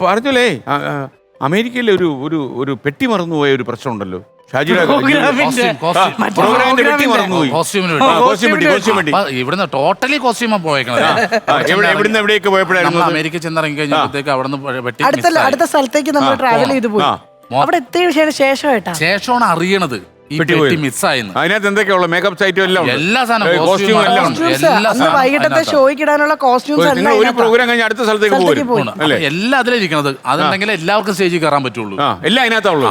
പറഞ്ഞോലേ അമേരിക്കയിലെ ഒരു പെട്ടി മറന്നുപോയ ഒരു പ്രശ്നമുണ്ടല്ലോ. ഷാജിയുടെ പ്രോഗ്രാമിന്റെ പെട്ടി മറന്നുപോയി. ഇവിടുന്ന് ടോട്ടലി കോസ്റ്റ്യൂമാ പോയേക്കണത്. എവിടുന്ന് എവിടെയൊക്കെ പോയപ്പോഴായിരുന്നു അമേരിക്ക ചെന്നിറങ്ങി കഴിഞ്ഞപ്പോഴത്തേക്ക് അവിടെ അടുത്ത സ്ഥലത്തേക്ക് നമ്മൾ ട്രാവൽ ചെയ്ത് പോയി. അവിടെ എത്തിയ ശേഷമാണ് അറിയണത് ഈ പെട്ടി മിസ്സായെന്ന്. അതിനകത്ത് എന്തൊക്കെയുള്ള മേക്കപ്പ് സൈറ്റും എല്ലാം എല്ലാ സാധനവും വൈകിട്ടത്തെ ഷോയ്ക്ക് ഇടാനുള്ള കോസ്റ്റ്യൂംസ് ഒരു പ്രോഗ്രാം കഴിഞ്ഞ് അടുത്ത സ്ഥലത്തേക്ക് പോകും. എല്ലാം അതിലിരിക്കണത്. അതുണ്ടെങ്കിൽ എല്ലാവർക്കും സ്റ്റേജിൽ കയറാൻ പറ്റുള്ളൂ. എല്ലാം അതിനകത്തുള്ളൂ.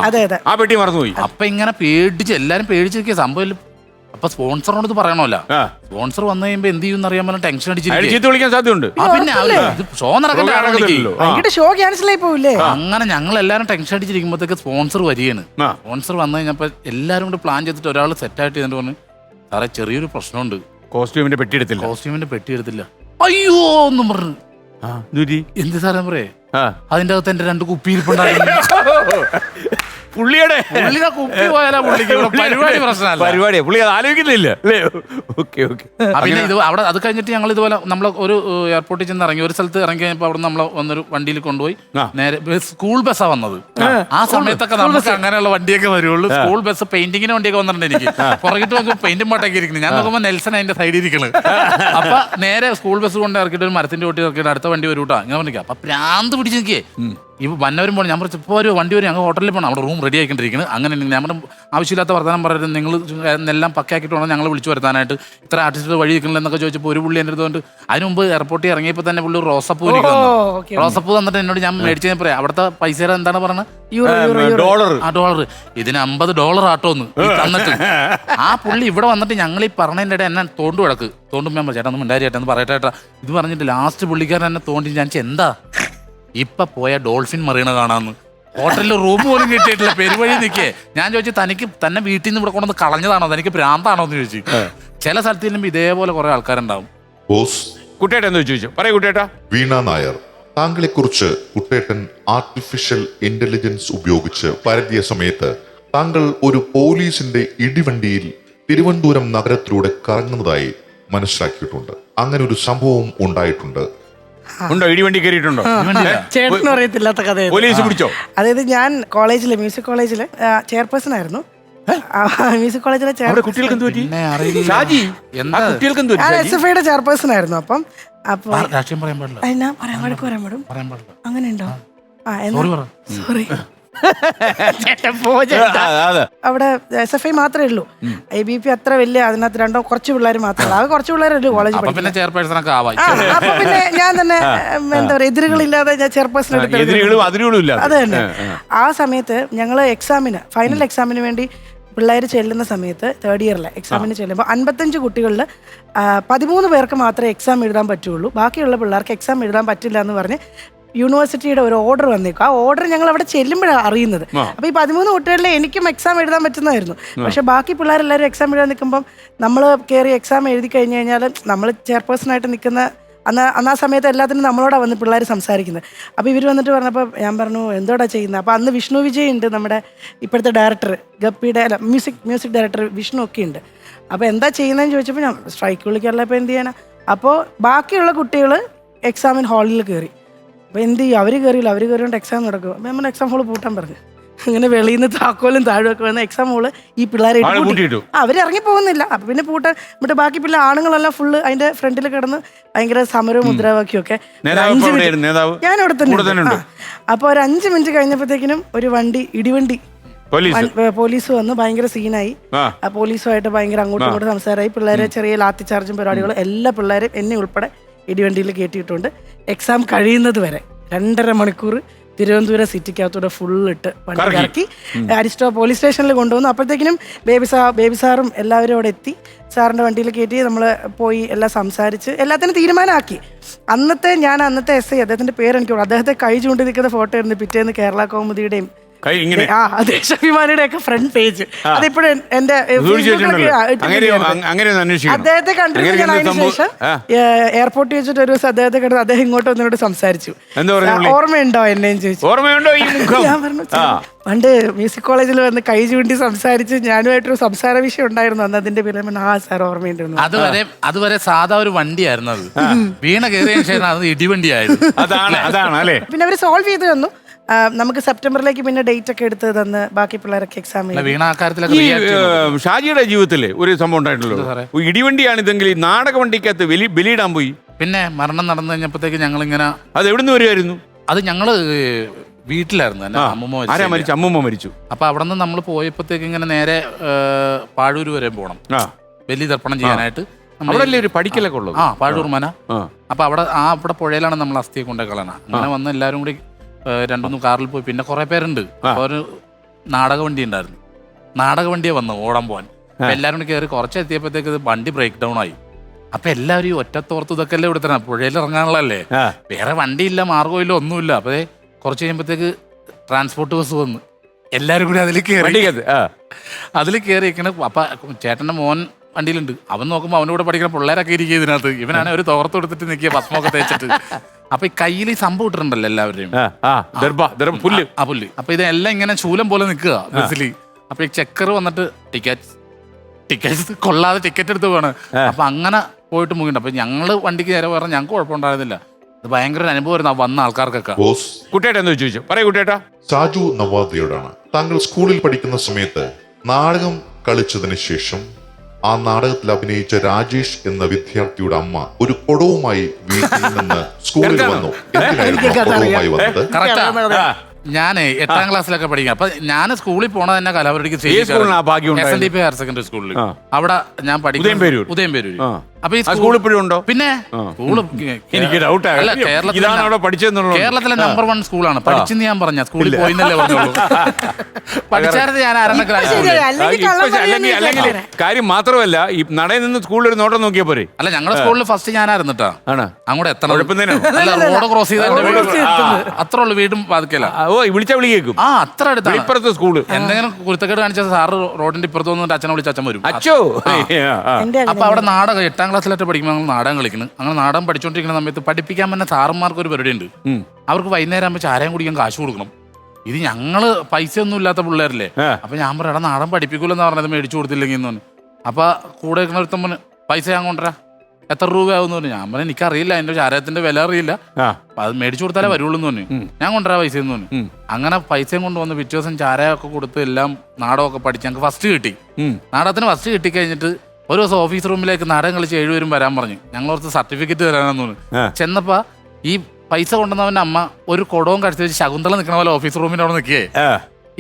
ആ പെട്ടി മറന്നുപോയി. അപ്പൊ ഇങ്ങനെ പേടിച്ച് എല്ലാരും പേടിച്ചിരിക്കുക സംഭവം. അപ്പൊ സ്പോൺസറിനോട് ഇത് പറയണമല്ല. സ്പോൺസർ വന്നു കഴിയുമ്പോ എന്ത് ചെയ്യുന്ന അറിയാൻ പറ്റും. ടെൻഷൻ അടിച്ചിട്ട് വിളിക്കാൻ സാധ്യതയുണ്ട്. പിന്നെ ഷോ നടക്കണ്ടല്ലോ. ഷോ ക്യാൻസൽ ആയി പോവില്ലേ? അങ്ങനെ ഞങ്ങൾ എല്ലാരും ടെൻഷൻ അടിച്ചിരിക്കുമ്പോഴത്തേക്ക് സ്പോൺസർ വരികയാണ്. സ്പോൺസർ വന്നു കഴിഞ്ഞപ്പോ എല്ലാരും കൂടി പ്ലാൻ ചെയ്തിട്ട് ഒരാൾ സെറ്റായിട്ട് ചെയ്തിട്ട് പറഞ്ഞു, സാറേ ചെറിയൊരു പ്രശ്നമുണ്ട്, കോസ്റ്റ്യൂമിന്റെ പെട്ടി എടുത്തില്ല. അയ്യോ ഒന്നും പറഞ്ഞു. എന്ത് സാറേ പറയേ, അതിന്റെ അകത്ത് എന്റെ 2 കുപ്പി ഇരിപ്പുണ്ടായിരുന്നു. പുള്ളിയുടെ കുപ്പി പോയാലാ പരിപാടി പ്രശ്നമല്ല. പരിപാടിയാ പുള്ളി അത് ആലോചിക്കുന്നില്ല. പിന്നെ ഇത് അവിടെ അത് കഴിഞ്ഞിട്ട് ഞങ്ങൾ ഇതുപോലെ നമ്മൾ ഒരു എയർപോർട്ടിൽ ചെന്ന് ഇറങ്ങി. ഒരു സ്ഥലത്ത് ഇറങ്ങി കഴിഞ്ഞപ്പോൾ അവിടെ നമ്മൾ വന്നൊരു വണ്ടിയിൽ കൊണ്ടുപോയി നേരെ സ്കൂൾ ബസ്സാണ് വന്നത്. ആ സമയത്തൊക്കെ നമുക്ക് അങ്ങനെയുള്ള വണ്ടിയൊക്കെ വരുള്ളൂ. സ്കൂൾ ബസ് പെയിന്റിങ്ങിന് വണ്ടിയൊക്കെ വന്നിട്ടുണ്ട്. എനിക്ക് പുറകിട്ട് നോക്കുമ്പോൾ പെയിന്റും പാട്ടൊക്കെ ഇരിക്കുന്നത്. ഞാൻ നോക്കുമ്പോൾ നെൽസൺ അതിന്റെ സൈഡിൽ ഇരിക്കുന്നത്. അപ്പൊ നേരെ സ്കൂൾ ബസ് കൊണ്ട് ഇറക്കിയിട്ട് ഒരു മരത്തിന്റെ ഓട്ടി ഇറക്കിയിട്ട് അടുത്ത വണ്ടി വരൂട്ടാ ഇങ്ങനെ പറഞ്ഞിരിക്കുക. അപ്പൊ പ്രാന്ത് പിടിച്ച് നിൽക്കേ ഈ വന്നവരും പോകണം. ഞാൻ പറഞ്ഞു ഇപ്പോൾ ഒരു വണ്ടി വരും, ഞങ്ങൾ ഹോട്ടലിൽ പോകണം, അവിടെ റൂം റെഡി ആയിക്കൊണ്ടിരിക്കുന്നത്. അങ്ങനെ നമ്മുടെ ആവശ്യമില്ലാത്ത വർത്തമാനം പറയുന്നത് നിങ്ങൾ എല്ലാം പക്കാക്കിയിട്ട് വേണം ഞങ്ങൾ വിളിച്ചു വരുത്താനായിട്ട്. ഇത്ര ആർട്ടിസ്റ്റ് വഴി നിൽക്കണില്ല എന്നൊക്കെ ചോദിച്ചപ്പോൾ ഒരു പുള്ളി എൻ്റെ അടുത്തുകൊണ്ട് അതിന് മുമ്പ് എയർപോർട്ടിൽ ഇറങ്ങിയപ്പോൾ തന്നെ പുള്ളി റോസപ്പൂ റോസപ്പൂ തന്നിട്ട് എന്നോട് ഞാൻ മേടിച്ചു കഴിഞ്ഞാൽ പറയാം അവിടുത്തെ പൈസ എന്താണ് പറഞ്ഞത്? $100. ഇതിന് $50 ആട്ടോന്ന് തന്നിട്ട് ആ പുള്ളി ഇവിടെ വന്നിട്ട് ഞങ്ങൾ ഈ പറഞ്ഞതിൻ്റെ ഇടയിൽ എന്നെ തോണ്ടു കിടക്ക് തോണ്ടുമ്പോൾ ഞാൻ ചേട്ടാ ഒന്ന് മിണ്ടാരിയേട്ടാ എന്ന് പറയട്ടെ ഏട്ടാ ഇത് പറഞ്ഞിട്ട് ലാസ്റ്റ് പുള്ളിക്കാരൻ എന്നെ തോണ്ടി ഞാൻ എന്താ ഇപ്പൊ പോയ ഡോൾഫിൻ മറീണ കാണാന്ന്. ഹോട്ടലിൽ റൂം പോലും കിട്ടിയിട്ടില്ല, പെരുവഴി നിൽക്കേ. ഞാൻ ചോദിച്ചു തനിക്ക് തന്നെ വീട്ടിൽ നിന്ന് ഇവിടെ കൊണ്ടുവന്ന് കളഞ്ഞതാണോ, തനിക്ക് ഭ്രാന്താണോ എന്ന് ചോദിച്ചു. ചില സ്ഥലത്ത് ചെല്ലുമ്പോൾ ഇതേപോലെ കുറെ ആൾക്കാരുണ്ടാവും. കുട്ടേട്ടൻ ചോദിച്ചു പറയൂ. കുട്ടേട്ടാ, വീണ നായർ, താങ്കളെ കുറിച്ച് കുട്ടേട്ടൻ ആർട്ടിഫിഷ്യൽ ഇന്റലിജൻസ് ഉപയോഗിച്ച് പരതിയ സമയത്ത് താങ്കൾ ഒരു പോലീസിന്റെ ഇടിവണ്ടിയിൽ തിരുവനന്തപുരം നഗരത്തിലൂടെ കറങ്ങുന്നതായി മനസ്സിലാക്കിയിട്ടുണ്ട്. അങ്ങനെ ഒരു സംഭവം ഉണ്ടായിട്ടുണ്ട്. ഇടിവണ്ടി കയറിയിട്ടുണ്ടോ? ചേട്ടനും അറിയത്തില്ലാത്ത കഥ. പോലീസ് പിടിച്ചോ? അതായത് ഞാൻ മ്യൂസിക് കോളേജില് ചെയർപേഴ്സൺ ആയിരുന്നു. മ്യൂസിക് കോളേജിലെ SFIയുടെ ചെയർപേഴ്സൺ ആയിരുന്നു. അപ്പം അങ്ങനെ ഉണ്ടോ? സോറി അവിടെ SFI മാത്രമേ ഉള്ളൂ. ABP അത്ര വലിയ അതിനകത്ത് രണ്ടോ കുറച്ച് പിള്ളേർ മാത്രമേ ഉള്ളൂ. കുറച്ച് പിള്ളേരല്ലേ കോളേജിൽ. അപ്പൊ പിന്നെ ഞാൻ തന്നെ എന്താ പറയുക എതിരുകളില്ലാതെ ഞാൻ ചെയർപേഴ്സൺ അത് തന്നെ. ആ സമയത്ത് ഞങ്ങൾ ഫൈനൽ എക്സാമിന് വേണ്ടി പിള്ളേർ ചെല്ലുന്ന സമയത്ത് തേർഡ് ഇയറിലെ എക്സാമിന് ചെല്ലുമ്പോൾ 55 കുട്ടികളിൽ 13 പേർക്ക് മാത്രമേ എക്സാം എഴുതാൻ പറ്റുള്ളൂ. ബാക്കിയുള്ള പിള്ളേർക്ക് എക്സാം എഴുതാൻ പറ്റില്ല എന്ന് പറഞ്ഞ് യൂണിവേഴ്സിറ്റിയുടെ ഒരു ഓർഡർ വന്നേക്കും. ആ ഓർഡർ ഞങ്ങൾ അവിടെ ചെല്ലുമ്പോഴാണ് അറിയുന്നത്. അപ്പോൾ ഈ 13 കുട്ടികളിൽ എനിക്കും എക്സാം എഴുതാൻ പറ്റുന്നതായിരുന്നു. പക്ഷെ ബാക്കി പിള്ളേരെല്ലാവരും എക്സാം എഴുതാൻ നിൽക്കുമ്പം നമ്മൾ കയറി എക്സാം എഴുതി കഴിഞ്ഞ് കഴിഞ്ഞാൽ നമ്മൾ ചെയർപേഴ്സണായിട്ട് നിൽക്കുന്ന അന്ന് ആ സമയത്ത് എല്ലാത്തിനും നമ്മളോടാണ് വന്ന് പിള്ളേർ സംസാരിക്കുന്നത്. അപ്പോൾ ഇവർ വന്നിട്ട് പറഞ്ഞപ്പോൾ ഞാൻ പറഞ്ഞു എന്തോടാ ചെയ്യുന്നത്. അപ്പോൾ അന്ന് വിഷ്ണു വിജയ് ഉണ്ട്, നമ്മുടെ ഇപ്പോഴത്തെ ഡയറക്ടർ ഗപ്പിയുടെ മ്യൂസിക് ഡയറക്ടർ വിഷ്ണു ഒക്കെ ഉണ്ട്. അപ്പോൾ എന്താ ചെയ്യുന്നതെന്ന് ചോദിച്ചപ്പോൾ ഞാൻ സ്ട്രൈക്ക് വിളിക്കാറില്ല, അപ്പോൾ എന്ത് ചെയ്യാനാ. അപ്പോൾ ബാക്കിയുള്ള കുട്ടികൾ എക്സാമിന് ഹാളിൽ കയറി. അപ്പോൾ എന്ത് ചെയ്യും, അവർ കയറിക്കൊണ്ട് എക്സാം നടക്കും. അപ്പോൾ നമ്മൾ എക്സാം ഹോൾ പൂട്ടാൻ പറഞ്ഞു. അങ്ങനെ വെളിയിൽ നിന്ന് താക്കോലും താഴെയൊക്കെ വന്ന എക്സാം ഹോള് ഈ പിള്ളേരെ അവരിറങ്ങി പോകുന്നില്ല. അപ്പം പിന്നെ എന്നിട്ട് ബാക്കി പിള്ളേർ ആണുങ്ങളെല്ലാം ഫുള്ള് അതിന്റെ ഫ്രണ്ടിൽ കിടന്ന് ഭയങ്കര സമരവും മുദ്രാവാക്യമൊക്കെ. ഞാൻ അവിടെ തന്നെ. അപ്പോൾ ഒരു 5 മിനിറ്റ് കഴിഞ്ഞപ്പോഴത്തേക്കിനും ഒരു ഇടിവണ്ടി പോലീസ് വന്ന് ഭയങ്കര സീനായി. ആ പോലീസുമായിട്ട് ഭയങ്കര അങ്ങോട്ടും ഇങ്ങോട്ടും സംസാരമായി. പിള്ളേരെ ചെറിയ ലാത്തി ചാർജും പരിപാടികളും എല്ലാ പിള്ളേരും എന്നെ ഉൾപ്പെടെ ഇടിവണ്ടിയിൽ കയറ്റിയിട്ടുണ്ട്. എക്സാം കഴിയുന്നത് വരെ 2.5 മണിക്കൂർ തിരുവനന്തപുരം സിറ്റിക്കകത്തൂടെ ഫുള്ളിട്ട് വണ്ടി ഇറക്കി അരിസ്റ്റോ പോലീസ് സ്റ്റേഷനിൽ കൊണ്ടുവന്നു. അപ്പോഴത്തേക്കിനും ബേബി സാറും എല്ലാവരും അവിടെ എത്തി. സാറിൻ്റെ വണ്ടിയിൽ കയറ്റി നമ്മൾ പോയി എല്ലാം സംസാരിച്ച് എല്ലാത്തിനും തീരുമാനമാക്കി. അന്നത്തെ SI അദ്ദേഹത്തിൻ്റെ പേരെനിക്ക് അദ്ദേഹത്തെ കൈ ചൂണ്ടി നിൽക്കുന്ന ഫോട്ടോ ആയിരുന്നു പിറ്റേന്ന് കേരള കൗമുദിയുടെയും കൈ ഇങ്ങനെ ദേശാഭിമാനിയുടെ ഒക്കെ ഫ്രണ്ട് പേജ് അതിപ്പോഴും എന്റെ അങ്ങനെ അദ്ദേഹത്തെ കണ്ടിട്ട് ഞാൻ അതിന് ശേഷം എയർപോർട്ടിൽ വെച്ചിട്ട് ഒരു ദിവസം അദ്ദേഹത്തെ കണ്ടത് അദ്ദേഹം ഇങ്ങോട്ട് വന്നിട്ട് സംസാരിച്ചു. ഓർമ്മയുണ്ടോ എന്നെയും ചോദിച്ചു. ഓർമ്മയുണ്ടോ? ഞാൻ പറഞ്ഞു പണ്ട് മ്യൂസിക് കോളേജിൽ വന്ന് കൈ ചൂണ്ടി സംസാരിച്ച് ഞാനുമായിട്ടൊരു സംസാര വിഷയം ഉണ്ടായിരുന്നു അന്ന്. അതിന്റെ പേര് സാർ ഓർമ്മയുണ്ടെന്ന്. അതുവരെ സാധാ ഒരു വണ്ടിയായിരുന്നു അത്. വീണ കയറിയ ശേഷം അത് ഇടിവണ്ടിയായിരുന്നു. അതാണ് അല്ലേ. പിന്നെ അവര് സോൾവ് ചെയ്ത് തന്നു. നമുക്ക് സെപ്റ്റംബറിലേക്ക് പിന്നെ ഡേറ്റ് ഒക്കെ എടുത്ത് തന്ന് ബാക്കി പിള്ളേരൊക്കെ എക്സാം ഷാജിയുടെ ജീവിതത്തില് ഒരു സംഭവം ഉണ്ടായിട്ടുള്ളൂ. ഇടിവണ്ടിയാണ് ഇതെങ്കിൽ നാടക വണ്ടിക്കകത്ത് ബലിയിടാൻ പോയി. പിന്നെ മരണം നടന്നു കഴിഞ്ഞപ്പോഴത്തേക്ക് ഞങ്ങൾ ഇങ്ങനെ അത് എവിടുന്ന് വരുമായിരുന്നു? അത് ഞങ്ങള് വീട്ടിലായിരുന്നു. അമ്മൂമ്മ മരിച്ചു. അപ്പൊ അവിടെ നിന്ന് നമ്മൾ പോയപ്പോഴത്തേക്ക് ഇങ്ങനെ നേരെ പാഴൂര് വരെ പോകണം ബലി തർപ്പണം ചെയ്യാനായിട്ട്. നമ്മളല്ലേ ഒരു പഠിക്കലൊക്കെ ഉള്ളത്. പാഴൂർ മന. അപ്പൊ അവിടെ പുഴയിലാണ് നമ്മൾ അസ്ഥിയെ കൊണ്ടേ കളയണം. അങ്ങനെ വന്ന് എല്ലാവരും കൂടി 2-3 കാറിൽ പോയി. പിന്നെ കുറെ പേരുണ്ട്. അപ്പൊ ഒരു നാടക വണ്ടി ഉണ്ടായിരുന്നു. നാടക വണ്ടിയെ വന്നു ഓടാൻ പോവാൻ. എല്ലാവരും കൂടി കയറി കുറച്ച് എത്തിയപ്പോഴത്തേക്ക് വണ്ടി ബ്രേക്ക് ഡൗൺ ആയി. അപ്പൊ എല്ലാവരും ഈ ഒറ്റത്തോർത്ത് ഇതൊക്കെ അല്ലേ ഇവിടെ തന്നെ പുഴയിൽ ഇറങ്ങാനുള്ളല്ലേ, വേറെ വണ്ടിയില്ല, മാർഗമില്ല, ഒന്നുമില്ല. അപ്പൊ കുറച്ച് കഴിയുമ്പോഴത്തേക്ക് ട്രാൻസ്പോർട്ട് ബസ് വന്ന് എല്ലാരും കൂടി അതിൽ കയറി ഇരിക്കണ. അപ്പൊ ചേട്ടന്റെ മോൻ വണ്ടിയിലുണ്ട്. അവൻ നോക്കുമ്പോൾ അവൻ്റെ കൂടെ പഠിക്കുന്ന പിള്ളേരൊക്കെ ഇരിക്കുക ഇതിനകത്ത്. ഇവനാണ് ഒരു തോർത്ത് കൊടുത്തിട്ട് നിൽക്കുക ഭസ്മൊക്കെ തേച്ചിട്ട്. അപ്പൊ ഈ കയ്യിൽ ഈ സംഭവം ഇട്ടിട്ടുണ്ടല്ലോ എല്ലാവരുടെയും പുല്ല്. അപ്പൊ ഇതെല്ലാം ഇങ്ങനെ ശൂലം പോലെ നിൽക്കുക ബസ്സില്. അപ്പൊ ഈ ചെക്കർ വന്നിട്ട് ടിക്കറ്റ് കൊള്ളാതെ ടിക്കറ്റ് എടുത്ത് പോവാണ്. അപ്പൊ അങ്ങനെ പോയിട്ട് മുങ്ങിണ്ട്. അപ്പൊ ഞങ്ങള് വണ്ടിക്ക് നേരെ പറഞ്ഞാൽ ഞങ്ങൾക്ക് കുഴപ്പമുണ്ടായിരുന്നില്ല. ഇത് ഭയങ്കര ഒരു അനുഭവമായിരുന്നു വന്ന ആൾക്കാർക്കൊക്കെ. കുട്ടേട്ടാ എന്ന് ചോദിച്ചു. പറയൂ കുട്ടേട്ടാ. സാജു നവാദിയോടാണ്. താങ്കൾ സ്കൂളിൽ പഠിക്കുന്ന സമയത്ത് നാടകം കളിച്ചതിന് ശേഷം ആ നാടകത്തിൽ അഭിനയിച്ച രാജേഷ് എന്ന വിദ്യാർത്ഥിയുടെ അമ്മ ഒരു കൊടവുമായി വീട്ടിൽ നിന്ന് സ്കൂളിൽ വന്നു. എന്തിനായിരുന്നു കൊടവുമായി വന്നത്? ഞാൻ 8ാം ക്ലാസ്സിലൊക്കെ പഠിക്കാം. അപ്പൊ ഞാൻ സ്കൂളിൽ പോണത് തന്നെ കലാപരിക്ക് SNDP ഹയർ സെക്കൻഡറി സ്കൂളിൽ. അവിടെ ഞാൻ പഠിക്കും ഉദയംപേരൂർ. അപ്പൊ ഈ സ്കൂൾ ഇപ്പോഴും ഉണ്ടോ? പിന്നെ എനിക്ക് ഡൗട്ട് അല്ല, കേരളത്തിലെ നമ്പർ 1 സ്കൂളാണ്. പഠിച്ചെന്ന് ഞാൻ പറഞ്ഞ സ്കൂളിൽ പോയിന്നല്ലേ പറഞ്ഞോളൂ. പഠിച്ചായിരുന്നു ഞാൻ അല്ലെങ്കിൽ കാര്യം മാത്രമല്ല ഈ നടയിൽ നിന്ന് സ്കൂളിൽ ഒരു നോട്ടം നോക്കിയാ പോരെ. അല്ല, ഞങ്ങളുടെ സ്കൂളിൽ ഫസ്റ്റ് ഞാനായിരുന്നിട്ടാ. അങ്ങോട്ട് എത്തണം, റോഡ് ക്രോസ് ചെയ്ത അത്ര ഉള്ളു വീടും ബാധിക്കല. വിളിച്ചാ വിളി കേൾക്കും. അത്ര അടുത്താണ് ഇപ്പുറത്തെ സ്കൂള്. എന്തെങ്കിലും കുരുത്തക്കേട് കാണിച്ച സാറ് റോഡിന്റെ ഇപ്പുറത്ത് വന്നിട്ട് അച്ഛനെ വിളിച്ച് അച്ഛൻ വരും. അച്ഛോ. അപ്പൊ അവിടെ നാടകം 8ാം ക്ലാസ്സിലായിട്ട് പഠിക്കുമ്പോൾ ഞങ്ങൾ നാടകം കളിക്കുന്നു. അങ്ങനെ നാടകം പഠിച്ചുകൊണ്ടിരിക്കുന്ന സമയത്ത് പഠിപ്പിക്കാൻ തന്നെ സാറന്മാർക്ക് ഒരു പരിപാടി ഉണ്ട്. അവർക്ക് വൈകുന്നേരം ആകുമ്പോൾ ചാരം കുടിക്കാൻ കാശ് കൊടുക്കണം. ഇത് ഞങ്ങള് പൈസ ഒന്നും ഇല്ലാത്ത പിള്ളേരല്ലേ. അപ്പൊ ഞാൻ പറയാം നാടൻ പഠിപ്പിക്കൂലെന്ന് പറഞ്ഞത് മേടിച്ചു കൊടുത്തില്ലെങ്കിൽ എന്ന് പറഞ്ഞു. അപ്പൊ കൂടെ ഒരുത്തമ്മ പൈസ ഞാൻ കൊണ്ടുവരാ, എത്ര രൂപയാവും പറഞ്ഞു. ഞാൻ പറഞ്ഞു എനിക്കറിയില്ല, അതിന്റെ ചാരത്തിന്റെ വില അറിയില്ല, അത് മേടിച്ചു കൊടുത്താലേ വരുള്ളൂ എന്ന് പറഞ്ഞു. ഞാൻ കൊണ്ടുവരാ പൈസ എന്ന് പറഞ്ഞു. അങ്ങനെ പൈസയും കൊണ്ടുവന്ന് പിറ്റേ ദിവസം ചാരയൊക്കെ കൊടുത്ത് എല്ലാം നാടകമൊക്കെ പഠിച്ച് ഞങ്ങൾക്ക് ഫസ്റ്റ് കിട്ടി. നാടകത്തിന് ഫസ്റ്റ് കിട്ടിക്കഴിഞ്ഞിട്ട് ഒരു ദിവസം ഓഫീസ് റൂമിലേക്ക് നാടകം കളിച്ച് 7 പേരും വരാൻ പറഞ്ഞു. ഞങ്ങളോർത്ത് സർട്ടിഫിക്കറ്റ് തരാനെന്ന് പറഞ്ഞു. ചെന്നപ്പോ ഈ പൈസ കൊണ്ടുവന്നവന്റെ അമ്മ ഒരു കുടവും കടിച്ചു വെച്ച് ശകുന്തള നിൽക്കണ പോലെ ഓഫീസ് റൂമിന്റെ അവിടെ നിൽക്കേ.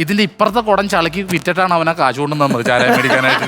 ഇതിന്റെ ഇപ്പുറത്തെ കുടം ചളക്കി വിറ്റിട്ടാണ് അവനെ കാശ് കൊണ്ടുവന്നത് ചാരായം മേടിക്കാനായിട്ട്.